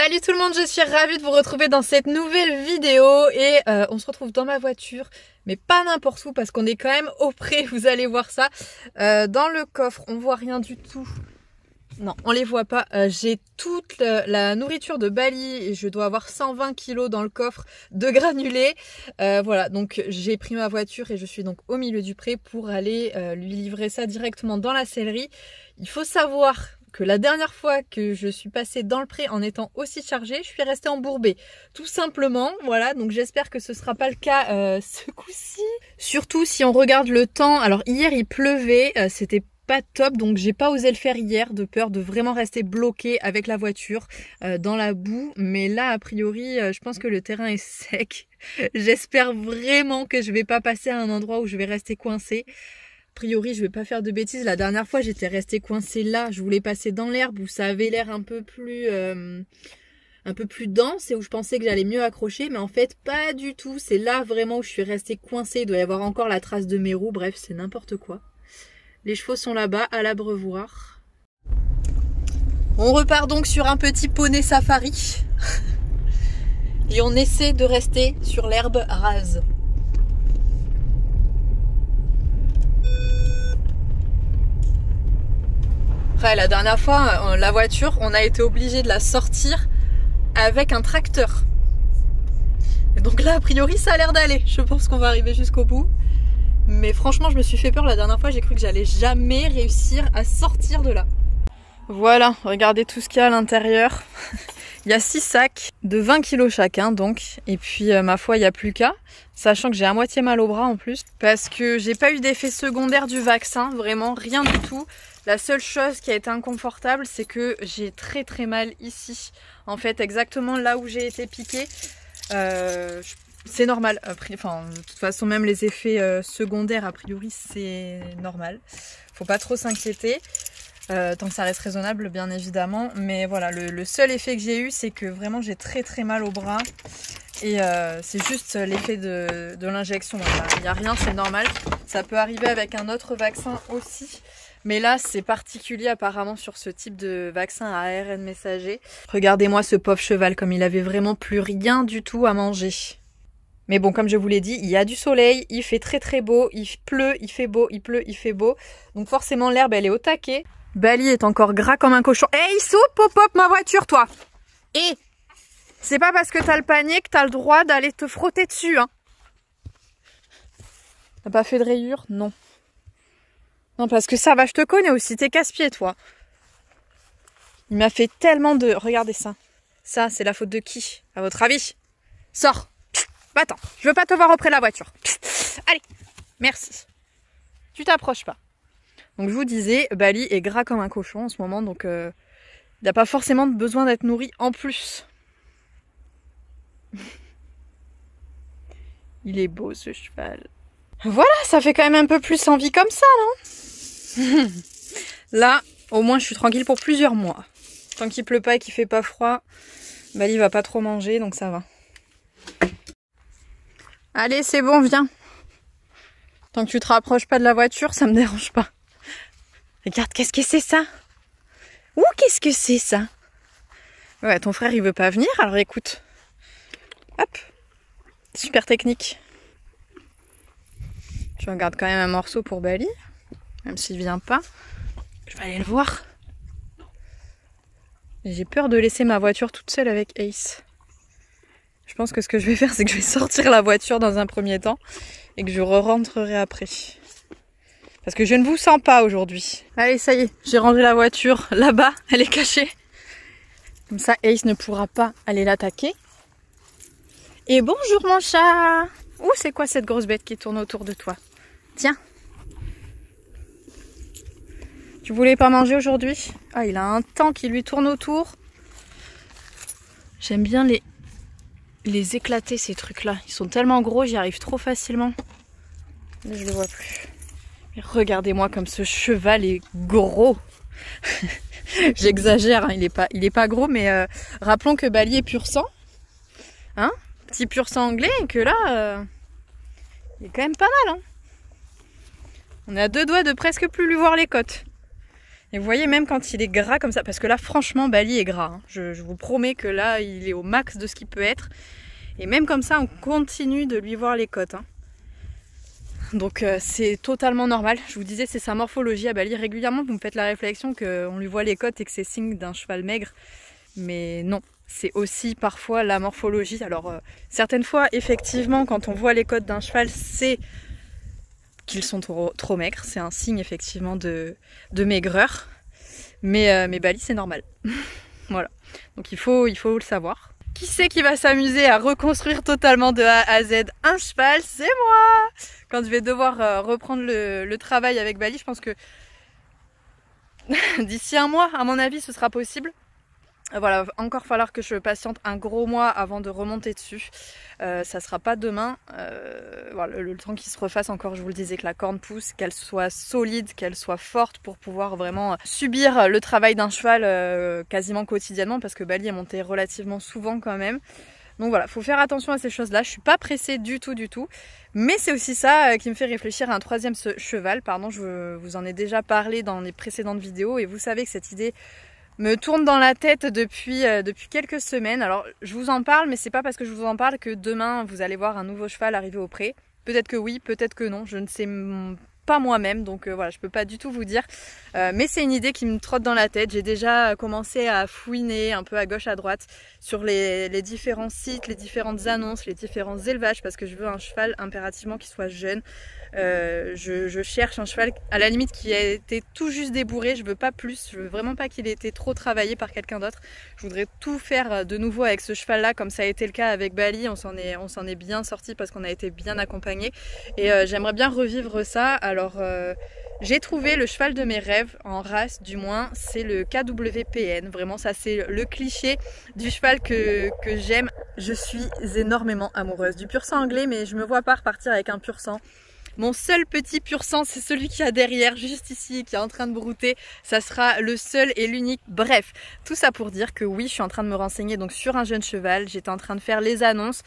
Salut tout le monde, je suis ravie de vous retrouver dans cette nouvelle vidéo et on se retrouve dans ma voiture, mais pas n'importe où parce qu'on est quand même au pré, vous allez voir ça. Dans le coffre, on voit rien du tout. Non, on les voit pas. J'ai toute la nourriture de Bali et je dois avoir 120 kg dans le coffre de granulés. Voilà, donc j'ai pris ma voiture et je suis donc au milieu du pré pour aller lui livrer ça directement dans la sellerie. Il faut savoir que la dernière fois que je suis passée dans le pré en étant aussi chargée, je suis restée embourbée. Tout simplement, voilà, donc j'espère que ce sera pas le cas ce coup-ci. Surtout si on regarde le temps. Alors hier il pleuvait, c'était pas top, donc j'ai pas osé le faire hier de peur de vraiment rester bloquée avec la voiture dans la boue. Mais là a priori je pense que le terrain est sec. J'espère vraiment que je vais pas passer à un endroit où je vais rester coincée. A priori je vais pas faire de bêtises. La dernière fois j'étais restée coincée là, je voulais passer dans l'herbe où ça avait l'air un peu plus dense et où je pensais que j'allais mieux accrocher, mais en fait pas du tout. C'est là vraiment où je suis restée coincée. Il doit y avoir encore la trace de mes roues, bref c'est n'importe quoi. Les chevaux sont là-bas à l'abreuvoir. On repart donc sur un petit poney safari et on essaie de rester sur l'herbe rase. Après, la dernière fois, la voiture, on a été obligé de la sortir avec un tracteur. Et donc là, a priori, ça a l'air d'aller. Je pense qu'on va arriver jusqu'au bout. Mais franchement, je me suis fait peur la dernière fois. J'ai cru que j'allais jamais réussir à sortir de là. Voilà, regardez tout ce qu'il y a à l'intérieur. Il y a 6 sacs de 20 kg chacun donc. Et puis ma foi, il n'y a plus qu'à. Sachant que j'ai à moitié mal au bras en plus. Parce que j'ai pas eu d'effet secondaire du vaccin. Vraiment, rien du tout. La seule chose qui a été inconfortable, c'est que j'ai très mal ici. En fait, exactement là où j'ai été piquée. C'est normal. Enfin, de toute façon, même les effets secondaires, a priori, c'est normal. Faut pas trop s'inquiéter. Tant que ça reste raisonnable, bien évidemment. Mais voilà, le seul effet que j'ai eu, c'est que vraiment, j'ai très mal au bras. Et c'est juste l'effet de l'injection. Il n'y a rien, c'est normal. Ça peut arriver avec un autre vaccin aussi. Mais là, c'est particulier apparemment sur ce type de vaccin à ARN messager. Regardez-moi ce pauvre cheval, comme il avait vraiment plus rien du tout à manger. Mais bon, comme je vous l'ai dit, il y a du soleil, il fait très beau, il pleut, il fait beau, il pleut, il fait beau. Donc forcément, l'herbe, elle est au taquet. Bali est encore gras comme un cochon. Hey, il saute, pop-up, ma voiture, toi! Et c'est pas parce que t'as le panier que t'as le droit d'aller te frotter dessus, hein. T'as pas fait de rayures? Non. Non, parce que ça va, je te connais aussi, t'es casse-pied, toi. Il m'a fait tellement de... Regardez ça. Ça, c'est la faute de qui, à votre avis? Sors. Va-t'en, je veux pas te voir auprès de la voiture. Allez, merci. Tu t'approches pas. Donc je vous disais, Bali est gras comme un cochon en ce moment, donc il n'a pas forcément besoin d'être nourri en plus. Il est beau ce cheval. Voilà, ça fait quand même un peu plus envie comme ça, non? Là, au moins je suis tranquille pour plusieurs mois. Tant qu'il pleut pas et qu'il fait pas froid, Bali va pas trop manger, donc ça va. Allez, c'est bon, viens. Tant que tu te rapproches pas de la voiture, ça me dérange pas. Regarde, qu'est-ce que c'est ça? Ouh, qu'est-ce que c'est ça? Ouais, ton frère il veut pas venir, alors écoute. Hop. Super technique. Je regarde quand même un morceau pour Bali, même s'il vient pas. Je vais aller le voir. J'ai peur de laisser ma voiture toute seule avec Ace. Je pense que ce que je vais faire, c'est que je vais sortir la voiture dans un premier temps et que je re-rentrerai après. Parce que je ne vous sens pas aujourd'hui. Allez, ça y est, j'ai rangé la voiture là-bas, elle est cachée. Comme ça, Ace ne pourra pas aller l'attaquer. Et bonjour mon chat! Ouh, c'est quoi cette grosse bête qui tourne autour de toi? Tiens. Tu voulais pas manger aujourd'hui? Ah, il a un temps qui lui tourne autour. J'aime bien les éclater ces trucs là, ils sont tellement gros, j'y arrive trop facilement. Là je le vois plus. Mais regardez-moi comme ce cheval est gros. J'exagère, hein, il est pas gros, mais rappelons que Bali est pur sang, hein, petit pur sang anglais, et que là il est quand même pas mal, hein. On est à 2 doigts de presque plus lui voir les côtes. Et vous voyez, même quand il est gras comme ça, parce que là franchement Bali est gras, hein. Je vous promets que là il est au max de ce qu'il peut être. Et même comme ça on continue de lui voir les côtes, hein. Donc c'est totalement normal. Je vous disais, c'est sa morphologie à Bali. Régulièrement vous me faites la réflexion qu'on lui voit les côtes et que c'est signe d'un cheval maigre. Mais non, c'est aussi parfois la morphologie. Alors certaines fois effectivement quand on voit les côtes d'un cheval, c'est qu'ils sont trop maigres, c'est un signe effectivement de maigreur, mais Bali c'est normal. Voilà, donc il faut le savoir. Qui c'est qui va s'amuser à reconstruire totalement de A à Z un cheval? C'est moi. Quand je vais devoir reprendre le travail avec Bali, je pense que d'ici un mois, à mon avis, ce sera possible. Voilà, encore falloir que je patiente un gros mois avant de remonter dessus. Ça sera pas demain. Voilà, le temps qu'il se refasse encore, je vous le disais, que la corne pousse, qu'elle soit solide, qu'elle soit forte pour pouvoir vraiment subir le travail d'un cheval quasiment quotidiennement, parce que Bali est monté relativement souvent quand même. Donc voilà, faut faire attention à ces choses-là. Je suis pas pressée du tout, mais c'est aussi ça qui me fait réfléchir à un troisième cheval. Pardon, je vous en ai déjà parlé dans les précédentes vidéos et vous savez que cette idée me tourne dans la tête depuis quelques semaines. Alors je vous en parle, mais c'est pas parce que je vous en parle que demain vous allez voir un nouveau cheval arriver au pré. Peut-être que oui, peut-être que non, je ne sais pas moi-même, donc voilà, je peux pas du tout vous dire. Mais c'est une idée qui me trotte dans la tête. J'ai déjà commencé à fouiner un peu à gauche à droite sur les différents sites, les différentes annonces, les différents élevages, parce que je veux un cheval impérativement qui soit jeune. Je cherche un cheval à la limite qui a été tout juste débourré, je veux pas plus, je veux vraiment pas qu'il ait été trop travaillé par quelqu'un d'autre. Je voudrais tout faire de nouveau avec ce cheval là, comme ça a été le cas avec Bali. On s'en est bien sorti parce qu'on a été bien accompagné et j'aimerais bien revivre ça. Alors j'ai trouvé le cheval de mes rêves, en race du moins, c'est le KWPN. Vraiment, ça c'est le cliché du cheval que j'aime. Je suis énormément amoureuse du pur sang anglais, mais je me vois pas repartir avec un pur sang. Mon seul petit pur sang, c'est celui qui a derrière, juste ici, qui est en train de brouter. Ça sera le seul et l'unique. Bref, tout ça pour dire que oui, je suis en train de me renseigner donc sur un jeune cheval. J'étais en train de faire les annonces.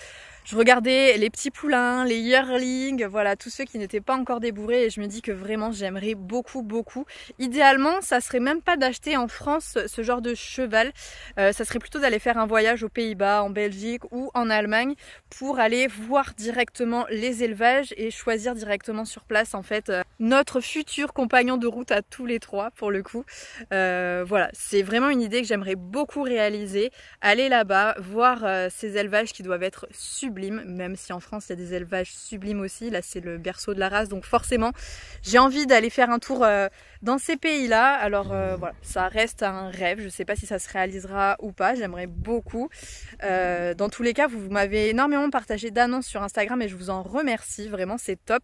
Je regardais les petits poulains, les yearlings, voilà, tous ceux qui n'étaient pas encore débourrés et je me dis que vraiment j'aimerais beaucoup. Idéalement, ça serait même pas d'acheter en France ce genre de cheval, ça serait plutôt d'aller faire un voyage aux Pays-Bas, en Belgique ou en Allemagne pour aller voir directement les élevages et choisir directement sur place en fait notre futur compagnon de route à tous les trois pour le coup. Voilà, c'est vraiment une idée que j'aimerais beaucoup réaliser, aller là-bas, voir ces élevages qui doivent être sublimes, même si en France il y a des élevages sublimes aussi. Là c'est le berceau de la race, donc forcément j'ai envie d'aller faire un tour dans ces pays-là. Alors voilà, ça reste un rêve, je sais pas si ça se réalisera ou pas, j'aimerais beaucoup. Dans tous les cas, vous m'avez énormément partagé d'annonces sur Instagram et je vous en remercie, vraiment c'est top.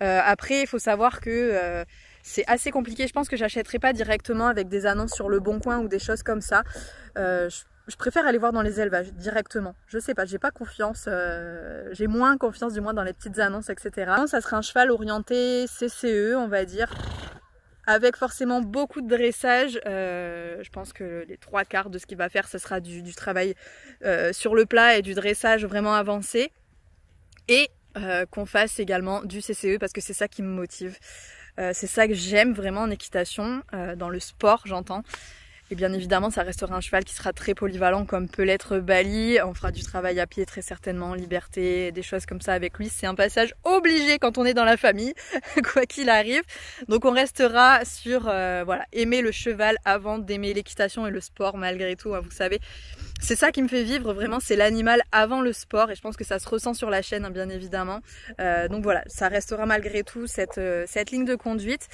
Après il faut savoir que c'est assez compliqué, je pense que j'achèterai pas directement avec des annonces sur Le Bon Coin ou des choses comme ça. Je préfère aller voir dans les élevages directement. Je sais pas, j'ai pas confiance, j'ai moins confiance du moins dans les petites annonces, etc. Ça serait un cheval orienté CCE, on va dire, avec forcément beaucoup de dressage. Je pense que les 3/4 de ce qu'il va faire, ce sera du travail sur le plat et du dressage vraiment avancé. Et qu'on fasse également du CCE parce que c'est ça qui me motive. C'est ça que j'aime vraiment en équitation, dans le sport j'entends. Et bien évidemment, ça restera un cheval qui sera très polyvalent comme peut l'être Bali. On fera du travail à pied très certainement, liberté, des choses comme ça avec lui. C'est un passage obligé quand on est dans la famille, quoi qu'il arrive. Donc on restera sur voilà, aimer le cheval avant d'aimer l'équitation et le sport malgré tout, hein, vous savez. C'est ça qui me fait vivre vraiment, c'est l'animal avant le sport et je pense que ça se ressent sur la chaîne, hein, bien évidemment. Donc voilà, ça restera malgré tout cette ligne de conduite.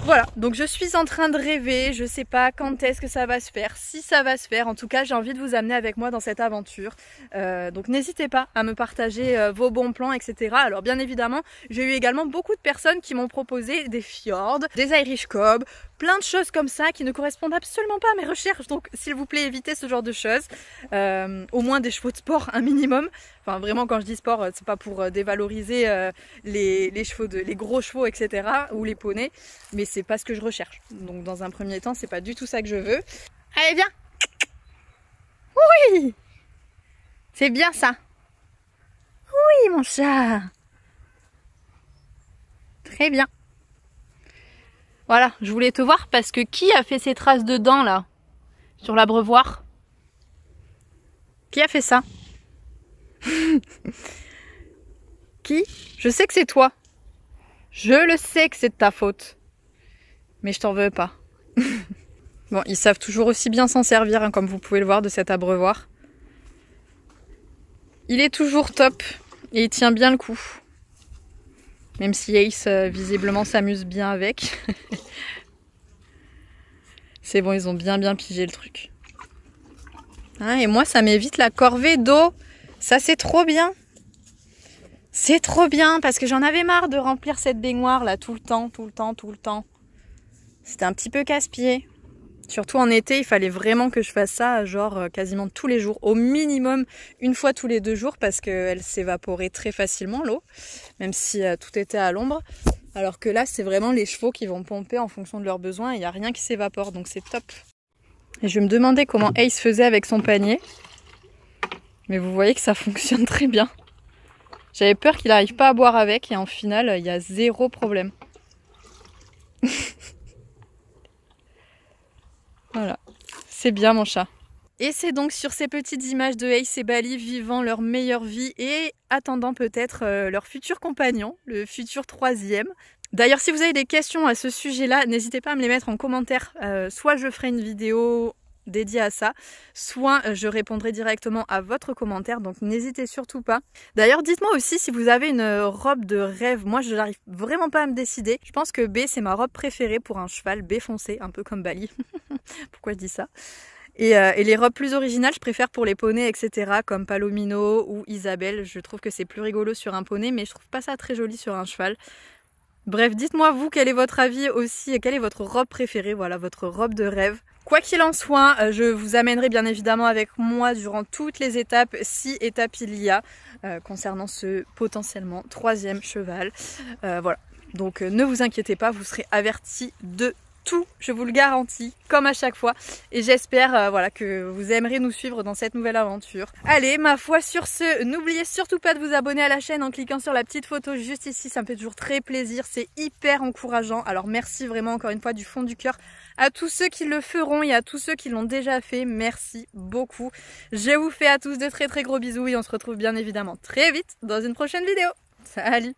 Voilà, donc je suis en train de rêver, je sais pas quand est-ce que ça va se faire, si ça va se faire, en tout cas j'ai envie de vous amener avec moi dans cette aventure, donc n'hésitez pas à me partager vos bons plans, etc. Alors bien évidemment, j'ai eu également beaucoup de personnes qui m'ont proposé des fjords, des Irish Cob, plein de choses comme ça qui ne correspondent absolument pas à mes recherches, donc s'il vous plaît évitez ce genre de choses, au moins des chevaux de sport un minimum. Enfin vraiment quand je dis sport, c'est pas pour dévaloriser les chevaux les gros chevaux, etc. ou les poneys, mais c'est pas ce que je recherche. Donc dans un premier temps, c'est pas du tout ça que je veux. Allez viens. Oui, c'est bien ça. Oui mon chat. Très bien. Voilà, je voulais te voir parce que qui a fait ces traces de dents là sur l'abreuvoir? Qui a fait ça? Qui? Je sais que c'est toi. Je le sais que c'est de ta faute. Mais je t'en veux pas. Bon, ils savent toujours aussi bien s'en servir, hein, comme vous pouvez le voir de cet abreuvoir. Il est toujours top et il tient bien le coup. Même si Ace, visiblement, s'amuse bien avec. C'est bon, ils ont bien pigé le truc. Hein, et moi, ça m'évite la corvée d'eau. Ça, c'est trop bien. C'est trop bien parce que j'en avais marre de remplir cette baignoire là tout le temps. C'était un petit peu casse-pied. Surtout en été, il fallait vraiment que je fasse ça genre quasiment tous les jours. Au minimum une fois tous les 2 jours parce qu'elle s'évaporait très facilement l'eau. Même si tout était à l'ombre. Alors que là, c'est vraiment les chevaux qui vont pomper en fonction de leurs besoins. Il n'y a rien qui s'évapore, donc c'est top. Et je me demandais comment Ace faisait avec son panier. Mais vous voyez que ça fonctionne très bien. J'avais peur qu'il n'arrive pas à boire avec et en final, il y a 0 problème. Voilà, c'est bien mon chat. Et c'est donc sur ces petites images de Ace et Bali vivant leur meilleure vie et attendant peut-être leur futur compagnon, le futur 3e. D'ailleurs, si vous avez des questions à ce sujet-là, n'hésitez pas à me les mettre en commentaire. Soit je ferai une vidéo dédiée à ça, soit je répondrai directement à votre commentaire, donc n'hésitez surtout pas. D'ailleurs, dites-moi aussi si vous avez une robe de rêve. Moi, je n'arrive vraiment pas à me décider. Je pense que B, c'est ma robe préférée pour un cheval, B foncé, un peu comme Bali. Pourquoi je dis ça? Et les robes plus originales, je préfère pour les poneys, etc. Comme Palomino ou Isabelle. Je trouve que c'est plus rigolo sur un poney, mais je trouve pas ça très joli sur un cheval. Bref, dites-moi vous, quel est votre avis aussi, quelle est votre robe préférée, voilà, votre robe de rêve. Quoi qu'il en soit, je vous amènerai bien évidemment avec moi durant toutes les étapes, si étapes il y a, concernant ce potentiellement 3e cheval. Voilà, donc ne vous inquiétez pas, vous serez avertis de tout, je vous le garantis, comme à chaque fois. Et j'espère voilà, que vous aimerez nous suivre dans cette nouvelle aventure. Allez, ma foi, sur ce, n'oubliez surtout pas de vous abonner à la chaîne en cliquant sur la petite photo juste ici. Ça me fait toujours très plaisir, c'est hyper encourageant. Alors merci vraiment encore une fois du fond du cœur à tous ceux qui le feront et à tous ceux qui l'ont déjà fait. Merci beaucoup. Je vous fais à tous de très gros bisous et on se retrouve bien évidemment très vite dans une prochaine vidéo. Salut!